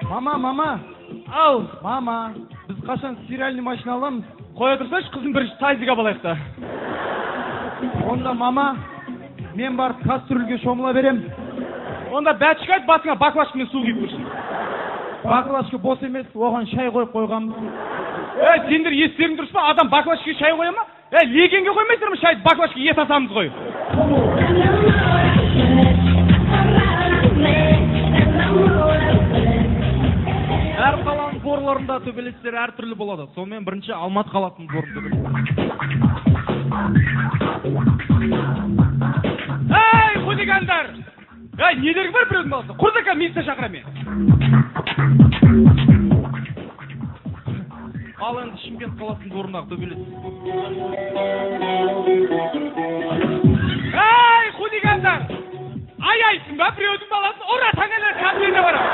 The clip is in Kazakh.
Мама. Ау, Мама, біз қашан стиральный машина аламыз? қоя тұрсайшы, қызым бірінші тайзиға балайық та. Онда мама, мен барып кастрюльге шомыла берем. Онда бәтшік айт, басыңа баклашкамен су күйіп көрсін. Баклашка бос емес, оған шай қойып қойғанбыз. Сендер естерің дұрыс па? Адам баклашкаға шай қоя ма? Легенге қоймайсыздар ма шайды, баклашкаға ет асамыз ғой. Әр қаланың борларында төбелестер әр түрлі болады. Сонымен бірінші Алматы қаласының борын төбелесі. Хулигандар! Нелерің бар біреудің баласы? Құрдыка милиция шақыра мен. Ал енді Шымкент қаласының борындағы төбелес. Хулигандар! Аяйсың ба біреудің баласын? Ұра таңалар қабіліне барам.